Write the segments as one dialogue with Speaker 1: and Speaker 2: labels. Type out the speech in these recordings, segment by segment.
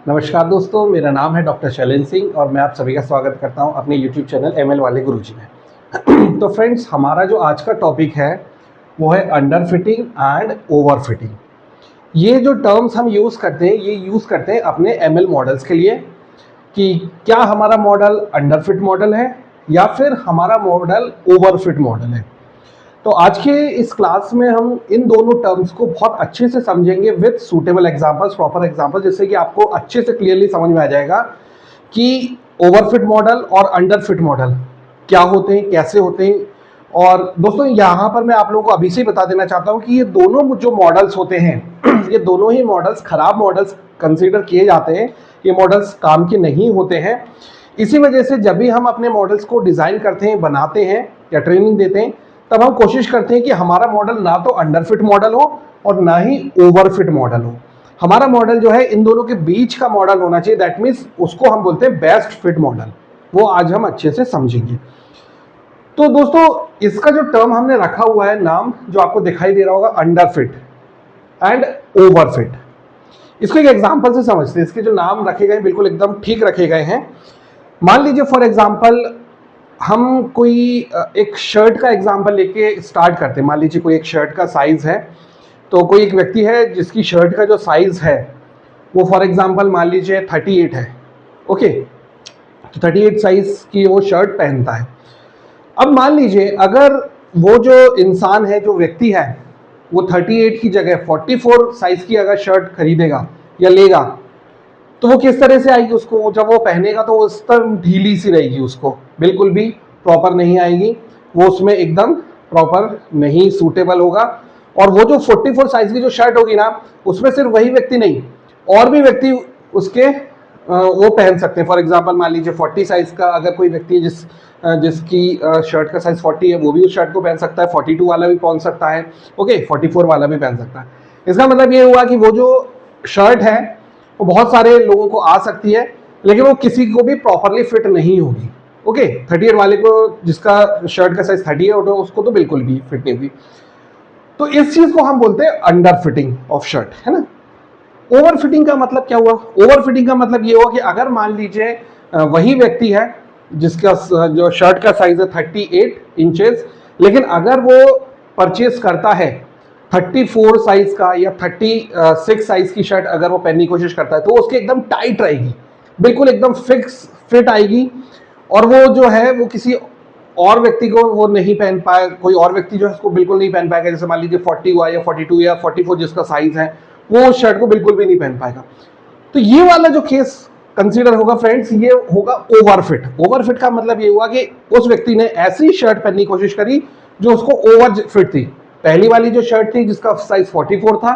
Speaker 1: नमस्कार दोस्तों, मेरा नाम है डॉक्टर शैलेंद्र सिंह और मैं आप सभी का स्वागत करता हूं अपने YouTube चैनल एमएल वाले गुरुजी में। तो फ्रेंड्स, हमारा जो आज का टॉपिक है वो है under fitting and over fitting. ये जो टर्म्स हम यूज़ करते हैं ये यूज़ करते हैं अपने एमएल मॉडल्स के लिए कि क्या हमारा मॉडल अंडर फिट मॉडल है या फिर हमारा मॉडल ओवर फिट मॉडल है। तो आज के इस क्लास में हम इन दोनों टर्म्स को बहुत अच्छे से समझेंगे with suitable examples, proper example, जिससे कि आपको अच्छे से क्लियरली समझ में आ जाएगा कि ओवरफिट मॉडल और अंडर फिट मॉडल क्या होते हैं, कैसे होते हैं। और दोस्तों, यहाँ पर मैं आप लोगों को अभी से ही बता देना चाहता हूँ कि ये दोनों जो मॉडल्स होते हैं ये दोनों ही मॉडल्स खराब मॉडल्स कंसिडर किए जाते हैं। ये मॉडल्स काम के नहीं होते हैं। इसी वजह से जब भी हम अपने मॉडल्स को डिज़ाइन करते हैं, बनाते हैं या ट्रेनिंग देते हैं, तब हम कोशिश करते हैं कि हमारा मॉडल ना तो अंडर फिट मॉडल हो और ना ही ओवर फिट मॉडल हो। हमारा मॉडल जो है इन दोनों के बीच का मॉडल होना चाहिए। दैट मीन्स उसको हम बोलते हैं बेस्ट फिट मॉडल। वो आज हम अच्छे से समझेंगे। तो दोस्तों, इसका जो टर्म हमने रखा हुआ है, नाम जो आपको दिखाई दे रहा होगा, under fit and over fit. इसको एक एग्जाम्पल से समझते हैं। इसके जो नाम रखे गए बिल्कुल एकदम ठीक रखे गए हैं। मान लीजिए फॉर एग्जाम्पल हम कोई एक शर्ट का एग्जांपल लेके स्टार्ट करते हैं। मान लीजिए कोई एक शर्ट का साइज़ है, तो कोई एक व्यक्ति है जिसकी शर्ट का जो साइज़ है वो फॉर एग्जांपल मान लीजिए 38 है। ओके, तो 38 साइज़ की वो शर्ट पहनता है। अब मान लीजिए अगर वो जो इंसान है, जो व्यक्ति है, वो 38 की जगह 44 साइज़ की अगर शर्ट खरीदेगा या लेगा, तो वो किस तरह से आएगी उसको, जब वो पहनेगा तो उस पर ढीली सी रहेगी, उसको बिल्कुल भी प्रॉपर नहीं आएगी, वो उसमें एकदम प्रॉपर नहीं सूटेबल होगा। और वो जो 44 साइज की जो शर्ट होगी ना, उसमें सिर्फ वही व्यक्ति नहीं, और भी व्यक्ति उसके वो पहन सकते हैं। फॉर एग्जांपल मान लीजिए 40 साइज का अगर कोई व्यक्ति है जिसकी शर्ट का साइज 40 है, वो भी उस शर्ट को पहन सकता है। 42 वाला भी पहन सकता है। ओके, 44 वाला भी पहन सकता है। इसका मतलब ये हुआ कि वो जो शर्ट है वो बहुत सारे लोगों को आ सकती है, लेकिन वो किसी को भी प्रॉपरली फिट नहीं होगी। ओके, 38 वाले को, जिसका शर्ट का साइज 30 है, उसको तो बिल्कुल भी फिट नहीं होगी। तो इस चीज को हम बोलते हैं अंडर फिटिंग ऑफ शर्ट, है ना। ओवर फिटिंग का मतलब क्या हुआ? ओवर फिटिंग का मतलब ये हुआ कि अगर मान लीजिए वही व्यक्ति है जिसका जो शर्ट का साइज है 38 इंचेस, लेकिन अगर वो परचेज करता है 34 साइज का या 36 साइज की शर्ट अगर वो पहनने की कोशिश करता है, तो उसकी एकदम टाइट रहेगी, बिल्कुल एकदम फिक्स फिट आएगी। और वो जो है वो किसी और व्यक्ति को वो नहीं पहन पाए, कोई और व्यक्ति जो है उसको बिल्कुल नहीं पहन पाएगा। जैसे मान लीजिए 40 हुआ या 42 या 44 जिसका साइज है, वो उस शर्ट को बिल्कुल भी नहीं पहन पाएगा। तो ये वाला जो केस कंसीडर होगा फ्रेंड्स, ये होगा ओवरफिट। ओवरफिट का मतलब ये हुआ कि उस व्यक्ति ने ऐसी शर्ट पहनने की कोशिश करी जो उसको ओवर फिट थी। पहली वाली जो शर्ट थी जिसका साइज 44 था,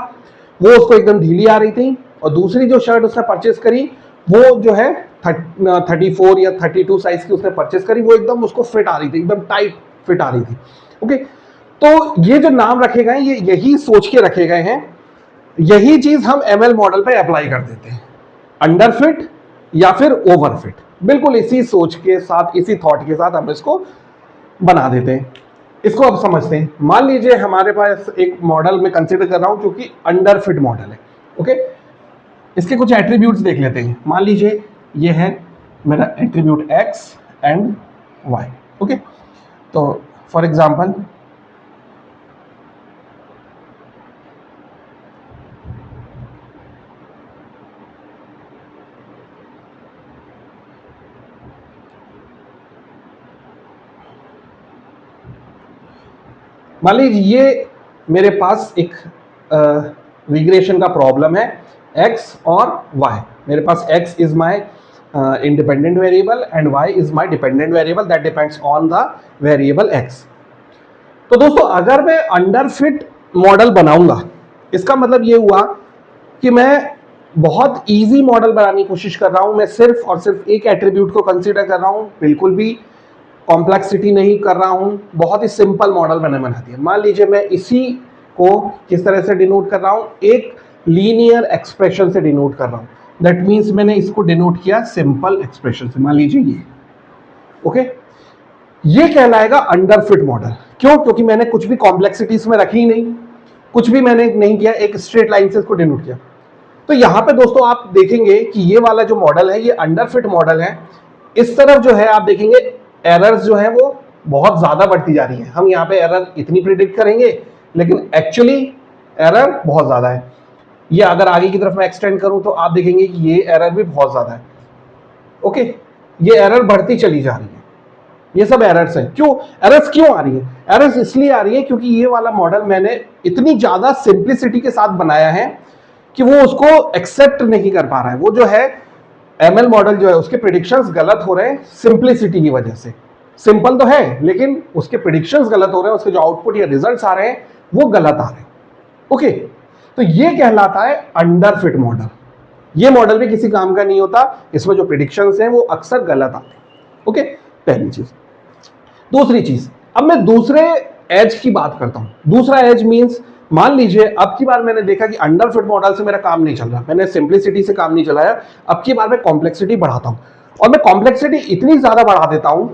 Speaker 1: वो उसको एकदम ढीली आ रही थी, और दूसरी जो शर्ट उसने परचेस करी वो जो है 34 या 32 साइज की उसने परचेस करी, वो एकदम उसको फिट आ रही थी, एकदम टाइट फिट आ रही थी। ओके, तो ये जो नाम रखे गए ये यही सोच के रखे गए हैं। यही चीज हम एमएल मॉडल पे अप्लाई कर देते हैं, अंडर फिट या फिर ओवर फिट। बिल्कुल इसी सोच के साथ, इसी थॉट के साथ हम इसको बना देते हैं। इसको अब समझते हैं। मान लीजिए हमारे पास एक मॉडल में कंसीडर कर रहा हूं जो कि अंडर फिट मॉडल है। ओके, इसके कुछ एट्रीब्यूट्स देख लेते हैं। मान लीजिए ये है मेरा attribute X and Y. Okay, तो फॉर एग्जांपल मान लीजिए ये मेरे पास एक रिग्रेशन का प्रॉब्लम है, x और y। मेरे पास x is my independent variable and y is my dependent variable that depends on the variable x। तो दोस्तों, अगर मैं अंडर फिट मॉडल बनाऊंगा, इसका मतलब ये हुआ कि मैं बहुत इजी मॉडल बनाने की कोशिश कर रहा हूं। मैं सिर्फ और सिर्फ एक एट्रीब्यूट को कंसीडर कर रहा हूं, बिल्कुल भी कॉम्प्लेक्सिटी नहीं कर रहा हूं। बहुत ही सिंपल मॉडल मैंने बना दिया। मान लीजिए मैं इसी को किस तरह से डिनोट कर रहा हूं, एक लीनियर एक्सप्रेशन से डिनोट कर रहा हूं। दैट मीन्स मैंने इसको डिनोट किया सिंपल एक्सप्रेशन से। मान लीजिए ये, ओके, ये कहलाएगा अंडर फिट मॉडल। क्यों? क्योंकि मैंने कुछ भी कॉम्प्लेक्सिटी इसमें रखी ही नहीं, कुछ भी मैंने नहीं किया, एक स्ट्रेट लाइन से इसको डिनोट किया। तो यहां पे दोस्तों आप देखेंगे कि ये वाला जो मॉडल है ये अंडरफिट मॉडल है। इस तरफ जो है आप देखेंगे एरर्स जो है वो बहुत ज्यादा बढ़ती जा रही है। हम यहाँ पे एरर इतनी प्रिडिक्ट करेंगे लेकिन एक्चुअली एरर बहुत ज्यादा है। ये अगर आगे की तरफ मैं एक्सटेंड करूं तो आप देखेंगे कि ये एरर भी बहुत ज्यादा है। ओके, ये एरर बढ़ती चली जा रही है। ये सब एरर्स हैं। क्यों एरर्स क्यों आ रही है? एरर्स इसलिए आ रही है क्योंकि ये वाला मॉडल मैंने इतनी ज्यादा सिंप्लिसिटी के साथ बनाया है कि वो उसको एक्सेप्ट नहीं कर पा रहा है। वो जो है एमएल मॉडल जो है उसके प्रिडिक्शंस गलत हो रहे हैं सिंप्लिसिटी की वजह से। सिंपल तो है लेकिन उसके प्रिडिक्शंस गलत हो रहे हैं, उसके जो आउटपुट या रिजल्ट्स आ रहे हैं वो गलत आ रहे हैं। ओके, तो ये कहलाता है अंडरफिट मॉडल। ये मॉडल भी किसी काम का नहीं होता, इसमें जो प्रिडिक्शंस हैं वो अक्सर गलत आते हैं। ओके, पहली चीज। दूसरी चीज, अब मैं दूसरे एज की बात करता हूं। दूसरा एज मींस मान लीजिए अब की बार मैंने देखा कि अंडरफिट मॉडल से मेरा काम नहीं चल रहा, मैंने सिंप्लिसिटी से काम नहीं चलाया, अब की बार मैं कॉम्प्लेक्सिटी बढ़ाता हूं और मैं कॉम्प्लेक्सिटी इतनी ज्यादा बढ़ा देता हूं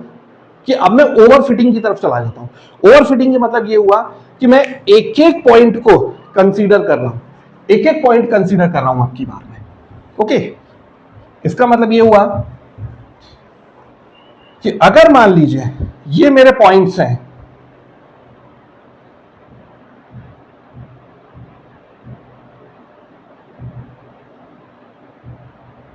Speaker 1: कि अब मैं ओवरफिटिंग की तरफ चला जाता हूं। ओवरफिटिंग का मतलब ये हुआ कि मैं एक एक पॉइंट को कंसीडर कर रहा हूं, एक एक पॉइंट कंसीडर कर रहा हूं अब की बार में। ओके, इसका मतलब ये हुआ कि अगर मान लीजिए ये मेरे पॉइंट्स हैं,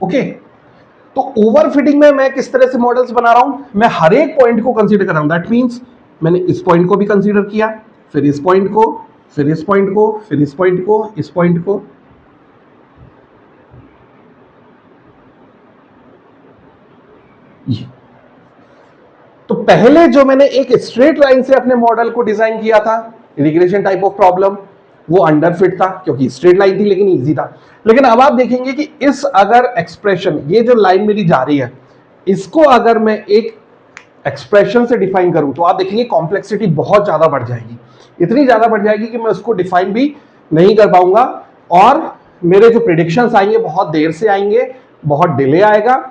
Speaker 1: ओके, तो ओवरफिटिंग में मैं किस तरह से मॉडल्स बना रहा हूं, मैं हर एक पॉइंट को कंसीडर कर रहा हूं। दैट मींस मैंने इस पॉइंट को भी कंसीडर किया, फिर इस पॉइंट को, फिर इस पॉइंट को, फिर इस पॉइंट को, इस पॉइंट को। ये तो पहले जो मैंने एक स्ट्रेट लाइन से अपने मॉडल को डिजाइन किया था, रिग्रेशन टाइप ऑफ प्रॉब्लम, वो अंडरफिट था क्योंकि स्ट्रेट लाइन थी लेकिन इजी था। लेकिन अब आप देखेंगे कि इस अगर एक्सप्रेशन, ये जो लाइन मेरी जा रही है, इसको अगर मैं एक एक्सप्रेशन से डिफाइन करूं तो आप देखेंगे कॉम्प्लेक्सिटी बहुत ज्यादा बढ़ जाएगी। इतनी ज्यादा बढ़ जाएगी कि मैं उसको डिफाइन भी नहीं कर पाऊंगा और मेरे जो प्रिडिक्शंस आएंगे बहुत देर से आएंगे, बहुत डिले आएगा।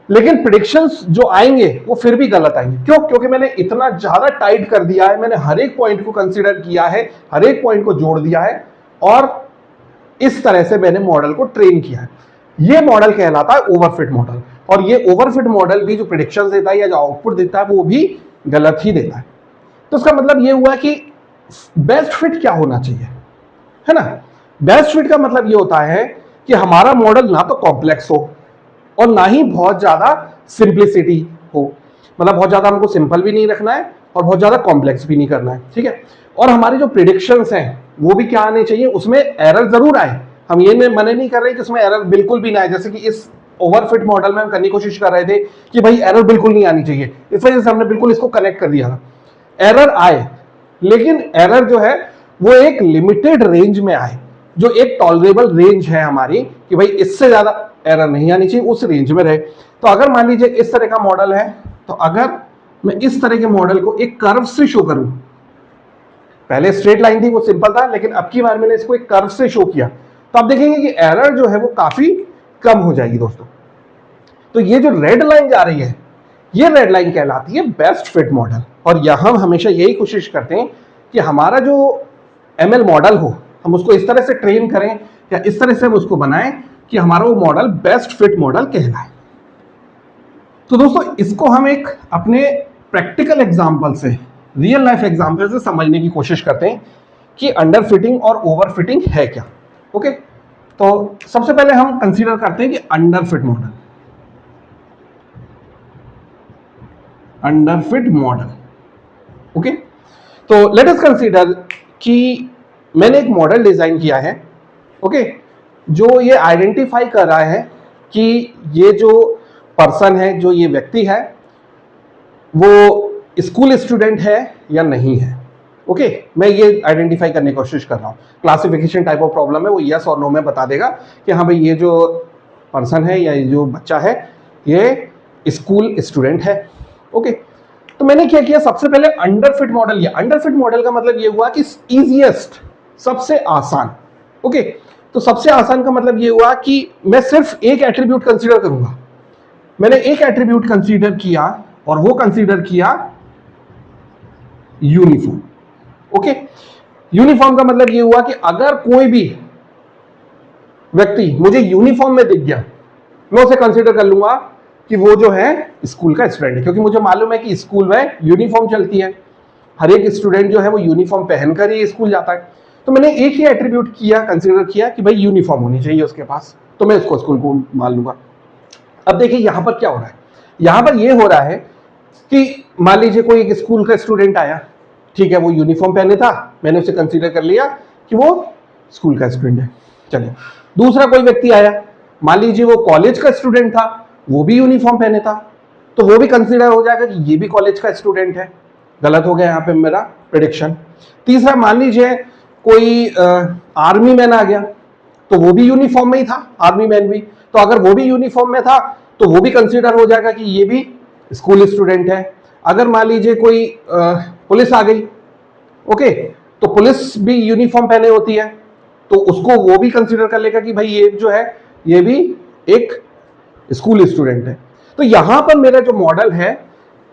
Speaker 1: लेकिन प्रिडिक्शंस जो आएंगे वो फिर भी गलत आएंगे। क्यों? क्योंकि मैंने इतना ज्यादा टाइट कर दिया है, मैंने हर एक पॉइंट को कंसीडर किया है, हर एक पॉइंट को जोड़ दिया है और इस तरह से मैंने मॉडल को ट्रेन किया है। ये मॉडल कहलाता है ओवरफिट मॉडल। और ये ओवरफिट मॉडल भी जो प्रिडिक्शंस देता है या जो आउटपुट देता है वो भी गलत ही देता है। तो इसका मतलब ये हुआ कि बेस्ट फिट क्या होना चाहिए, है ना? बेस्ट फिट का मतलब ये होता है कि हमारा मॉडल ना तो कॉम्प्लेक्स हो और ना ही बहुत ज्यादा सिंप्लिसिटी हो। मतलब बहुत ज्यादा हमको सिंपल भी नहीं रखना है और बहुत ज्यादा कॉम्प्लेक्स भी नहीं करना है, ठीक है? और हमारी जो प्रिडिक्शंस हैं वो भी क्या आने चाहिए, उसमें एरर जरूर आए। हम ये मना नहीं कर रहे कि उसमें एरर बिल्कुल भी ना आए। जैसे कि इस ओवरफिट मॉडल में हम करने की कोशिश कर रहे थे कि भाई एरर बिल्कुल नहीं आनी चाहिए, इस वजह से हमने बिल्कुल इसको कनेक्ट कर दिया। एरर आए लेकिन एरर जो है वो एक लिमिटेड रेंज में आए, जो एक टॉलरेबल रेंज है हमारी कि भाई इससे ज्यादा एरर नहीं आनी चाहिए, उस रेंज में रहे। तो अगर मान लीजिए इस तरह का मॉडल है, तो अगर मैं इस तरह के मॉडल को एक कर्व से शो करूं, पहले स्ट्रेट लाइन थी वो सिंपल था, लेकिन अब की बार मैंने इसको एक कर्व से शो किया, तो आप देखेंगे कि एरर जो है वो काफी कम हो जाएगी दोस्तों। तो ये जो रेड लाइन जा रही है, ये रेड लाइन कहलाती है बेस्ट फिट मॉडल। और यहां हम हमेशा यही कोशिश करते हैं कि हमारा जो एमएल मॉडल हो, हम उसको इस तरह से ट्रेन करें या इस तरह से हम उसको बनाएं कि हमारा वो मॉडल बेस्ट फिट मॉडल कहलाए। तो दोस्तों इसको हम एक अपने प्रैक्टिकल एग्जांपल से, रियल लाइफ एग्जांपल से समझने की कोशिश करते हैं कि अंडर फिटिंग और ओवर फिटिंग है क्या। ओके, तो सबसे पहले हम कंसीडर करते हैं कि under fit model, under fit model. Okay, तो लेट अस कंसीडर कि मैंने एक मॉडल डिजाइन किया है, ओके, जो ये आइडेंटिफाई कर रहा है कि ये जो पर्सन है, जो ये व्यक्ति है, वो स्कूल स्टूडेंट है या नहीं है। ओके, मैं ये आइडेंटिफाई करने की कोशिश कर रहा हूँ। क्लासिफिकेशन टाइप ऑफ प्रॉब्लम है, वो यस और नो में बता देगा कि हाँ भाई ये जो पर्सन है या ये जो बच्चा है ये स्कूल स्टूडेंट है। ओके, तो मैंने क्या किया, सबसे पहले अंडर फिट मॉडल लिया। अंडर फिट मॉडल का मतलब ये हुआ कि इजीएस्ट, सबसे आसान। ओके, तो सबसे आसान का मतलब ये हुआ कि मैं सिर्फ एक एट्रीब्यूट कंसीडर करूंगा। मैंने एक एट्रीब्यूट कंसीडर किया और वो कंसीडर किया यूनिफॉर्म। ओके, यूनिफॉर्म का मतलब ये हुआ कि अगर कोई भी व्यक्ति मुझे यूनिफॉर्म में दिख गया, मैं उसे कंसीडर कर लूंगा कि वो जो है स्कूल का स्टूडेंट है, क्योंकि मुझे मालूम है कि स्कूल में यूनिफॉर्म चलती है, हर एक स्टूडेंट जो है वो यूनिफॉर्म पहनकर ही स्कूल जाता है। तो मैंने एक ही एट्रीब्यूट किया, कंसीडर किया कि भाई यूनिफॉर्म होनी चाहिए उसके पास, तो मैं उसको स्कूल को मान लूंगा। अब देखिए यहां पर क्या हो रहा है, यहां पर ये हो रहा है कि मान लीजिए कोई एक स्कूल का स्टूडेंट आया, ठीक है, वो यूनिफॉर्म पहने था, मैंने उसे कंसीडर कर लिया कि वो स्कूल का स्टूडेंट है। चलिए दूसरा कोई व्यक्ति आया, मान लीजिए वो कॉलेज का स्टूडेंट था, वो भी यूनिफॉर्म पहने था, तो वो भी कंसीडर हो जाएगा कि ये भी कॉलेज का स्टूडेंट है। गलत हो गया यहाँ पे मेरा प्रेडिक्शन। तीसरा मान लीजिए कोई आर्मी मैन आ गया, तो वो भी यूनिफॉर्म में ही था, आर्मी मैन भी, तो अगर वो भी यूनिफॉर्म में था तो वो भी कंसीडर हो जाएगा कि ये भी स्कूल स्टूडेंट है। अगर मान लीजिए कोई पुलिस आ गई, ओके, तो पुलिस भी यूनिफॉर्म पहने होती है, तो उसको वो भी कंसीडर कर लेगा कि भाई ये जो है ये भी एक स्कूल स्टूडेंट है। तो यहां पर मेरा जो मॉडल है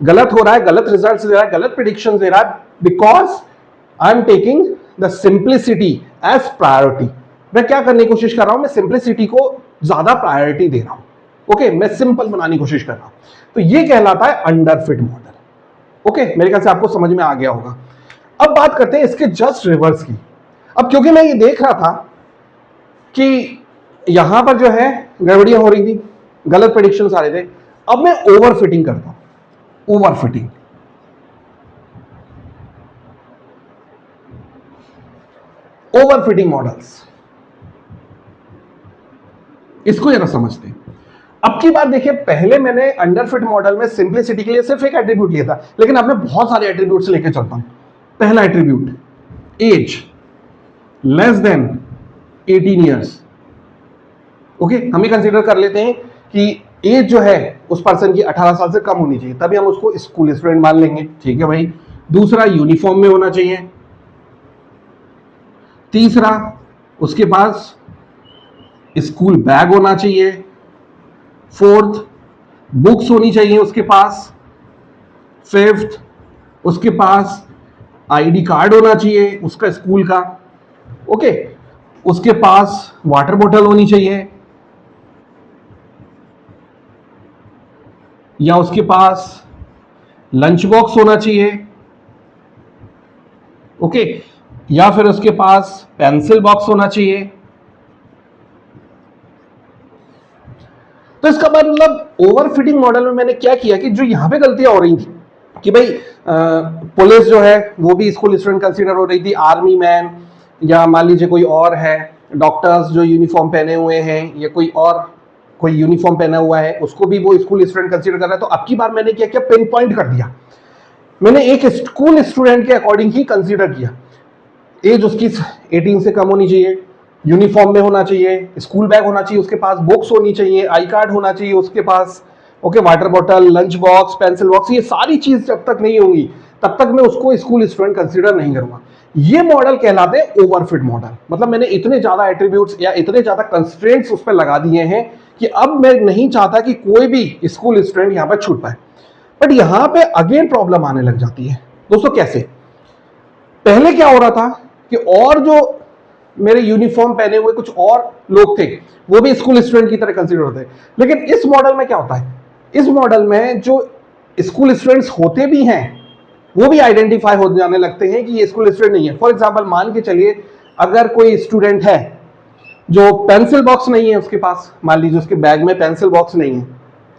Speaker 1: गलत हो रहा है, गलत रिजल्ट्स दे रहा है, गलत प्रेडिक्शन दे रहा है, because I am taking the simplicity as priority. मैं क्या करने की कोशिश कर रहा हूं, मैं सिंप्लिसिटी को ज्यादा प्रायोरिटी दे रहा हूं। ओके, मैं सिंपल बनाने की कोशिश कर रहा हूं, तो ये कहलाता है अंडरफिट मॉडल। ओके, मेरे ख्याल से आपको समझ में आ गया होगा। अब बात करते हैं इसके जस्ट रिवर्स की। अब क्योंकि मैं ये देख रहा था कि यहां पर जो है गड़बड़ियां हो रही थी, गलत प्रेडिक्शंस आ रहे थे, अब मैं ओवर फिटिंग करता हूं। Over fitting, over fitting models, इसको जरा समझते हैं। अब की बात देखिए, पहले मैंने अंडरफिट मॉडल में सिंप्लिसिटी के लिए सिर्फ एक एट्रीब्यूट लिया था, लेकिन अब मैं बहुत सारे एट्रीब्यूट्स लेके चलता हूं। पहला attribute, age less than 18 years. Okay, हम ये कंसीडर कर लेते हैं कि एज जो है उस पर्सन की 18 साल से कम होनी चाहिए, तभी हम उसको स्कूल स्टूडेंट मान लेंगे। ठीक है भाई। दूसरा, यूनिफॉर्म में होना चाहिए। तीसरा, उसके पास स्कूल बैग होना चाहिए। फोर्थ, बुक्स होनी चाहिए उसके पास। फिफ्थ, उसके पास आईडी कार्ड होना चाहिए उसका स्कूल का। ओके, उसके पास वाटर बोतल होनी चाहिए, या उसके पास लंच बॉक्स होना चाहिए। ओके, या फिर उसके पास पेंसिल बॉक्स होना चाहिए। तो इसका मतलब ओवर फिटिंग मॉडल में मैंने क्या किया कि जो यहां पे गलतियां हो रही थी कि भाई पुलिस जो है वो भी स्कूल स्टूडेंट कंसीडर हो रही थी, आर्मी मैन या मान लीजिए कोई और है, डॉक्टर्स जो यूनिफॉर्म पहने हुए हैं या कोई और कोई यूनिफॉर्म पहना हुआ है उसको भी वो स्कूल स्टूडेंट कंसीडर कर रहा है। तो अब की बार मैंने क्या किया, पिन पॉइंट कर दिया। मैंने एक स्कूल स्टूडेंट के अकॉर्डिंग ही कंसीडर किया। एज उसकी 18 से कम होनी चाहिए, यूनिफॉर्म में होना चाहिए, स्कूल बैग होना चाहिए उसके पास, बुक्स होनी चाहिए, आई कार्ड होना चाहिए उसके पास, okay, water bottle, lunch box, pencil box, ये सारी चीज जब तक नहीं होंगी तब तक मैं उसको स्कूल स्टूडेंट कंसीडर नहीं करूंगा। ये मॉडल कहलाते हैं ओवरफिट मॉडल। मतलब मैंने इतने ज्यादा एट्रीब्यूट्स या इतने ज्यादा कंस्ट्रेंट्स उस पर लगा दिए हैं कि अब मैं नहीं चाहता कि कोई भी स्कूल स्टूडेंट यहां पर छूट पाए। बट यहां पे अगेन प्रॉब्लम आने लग जाती है दोस्तों। कैसे? पहले क्या हो रहा था कि और जो मेरे यूनिफॉर्म पहने हुए कुछ और लोग थे वो भी स्कूल स्टूडेंट की तरह कंसीडर होते हैं, लेकिन इस मॉडल में क्या होता है, इस मॉडल में जो स्कूल स्टूडेंट्स होते भी हैं वो भी आइडेंटिफाई हो जाने लगते हैं कि ये स्कूल स्टूडेंट नहीं है। फॉर एग्जांपल मान के चलिए अगर कोई स्टूडेंट है जो पेंसिल बॉक्स नहीं है उसके पास, मान लीजिए उसके बैग में पेंसिल बॉक्स नहीं है,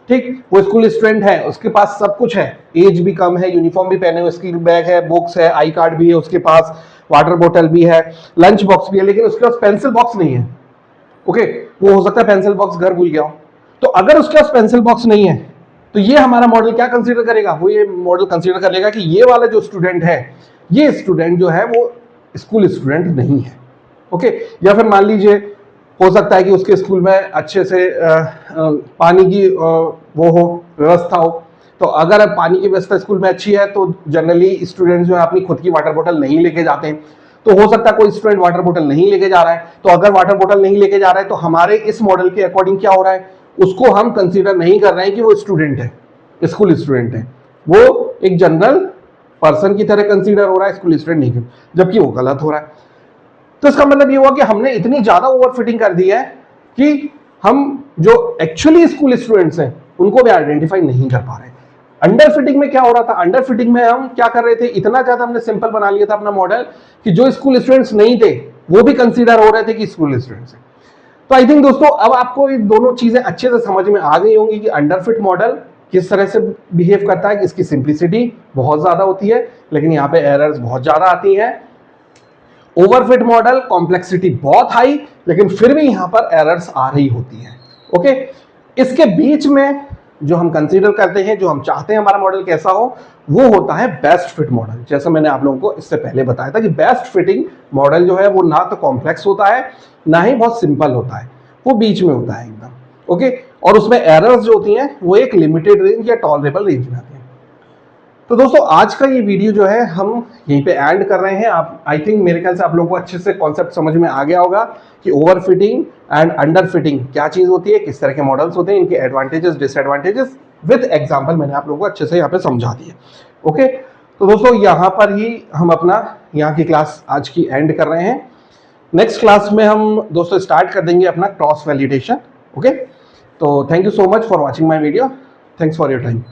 Speaker 1: ठीक, वो स्कूल स्टूडेंट है, उसके पास सब कुछ है, एज भी कम है, यूनिफॉर्म भी पहने हुए, स्कूल बैग है, बुक्स है, आई कार्ड भी है उसके पास, वाटर बोतल भी है, लंच बॉक्स भी है, लेकिन उसके पास पेंसिल बॉक्स नहीं है। ओके, वो हो सकता है पेंसिल बॉक्स घर भूल गया हो। तो अगर उसके पास पेंसिल बॉक्स नहीं है तो ये हमारा मॉडल क्या कंसीडर करेगा, वो ये मॉडल कंसीडर करेगा कि ये वाला जो स्टूडेंट है, ये स्टूडेंट जो है वो स्कूल स्टूडेंट नहीं है। ओके, या फिर मान लीजिए हो सकता है कि उसके स्कूल में अच्छे से पानी की वो हो, व्यवस्था हो। तो अगर पानी की व्यवस्था स्कूल में अच्छी है तो जनरली स्टूडेंट्स जो है अपनी खुद की वाटर बोतल नहीं लेके जाते हैं। तो हो सकता है कोई स्टूडेंट वाटर बोतल नहीं लेके जा रहा है, तो अगर वाटर बोतल नहीं लेके जा रहा है तो हमारे इस मॉडल के अकॉर्डिंग क्या हो रहा है, उसको हम कंसीडर नहीं कर रहे हैं कि वो स्टूडेंट है, स्कूल स्टूडेंट है, वो एक जनरल पर्सन की तरह कंसीडर हो रहा है, स्कूल स्टूडेंट नहीं, जबकि वो गलत हो रहा है। तो इसका मतलब ये हुआ कि हमने इतनी ज्यादा ओवरफिटिंग कर दी है कि हम जो एक्चुअली स्कूल स्टूडेंट्स हैं उनको भी आइडेंटिफाई नहीं कर पा रहे। अंडर फिटिंग में क्या हो रहा था, अंडर फिटिंग में हम क्या कर रहे थे, इतना ज्यादा हमने सिंपल बना लिया था अपना मॉडल कि जो स्कूल स्टूडेंट्स नहीं थे वो भी कंसीडर हो रहे थे कि स्कूल स्टूडेंट्स हैं। तो आई थिंक दोस्तों अब आपको ये दोनों चीजें अच्छे से समझ में आ गई होंगी कि अंडर फिट मॉडल किस तरह से बिहेव करता है, कि इसकी सिंप्लिसिटी बहुत ज्यादा होती है लेकिन यहाँ पे एरर्स बहुत ज्यादा आती हैं। ओवरफिट मॉडल कॉम्प्लेक्सिटी बहुत हाई लेकिन फिर भी यहां पर एरर्स आ रही होती हैं। ओके, इसके बीच में जो हम कंसीडर करते हैं, जो हम चाहते हैं हमारा मॉडल कैसा हो, वो होता है बेस्ट फिट मॉडल। जैसा मैंने आप लोगों को इससे पहले बताया था कि बेस्ट फिटिंग मॉडल जो है वो ना तो कॉम्प्लेक्स होता है ना ही बहुत सिंपल होता है, वो बीच में होता है एकदम। ओके, और उसमें एरर्स जो होती हैं वो एक लिमिटेड रेंज या टॉलरेबल रेंज में आती हैं। तो दोस्तों आज का ये वीडियो जो है हम यहीं पे एंड कर रहे हैं। आप आई थिंक मेरे ख्याल से आप लोगों को अच्छे से कॉन्सेप्ट समझ में आ गया होगा कि over fitting and under fitting क्या चीज होती है, किस तरह के मॉडल्स होते हैं, इनके एडवांटेजेस डिसएडवांटेजेस विद एग्जांपल मैंने आप लोगों को अच्छे से यहाँ पे समझा दिए। ओके, तो दोस्तों यहाँ पर ही हम अपना यहाँ की क्लास आज की एंड कर रहे हैं। नेक्स्ट क्लास में हम दोस्तों स्टार्ट कर देंगे अपना क्रॉस वैलिडेशन। ओके, तो thank you so much for watching my video. Thanks for your time.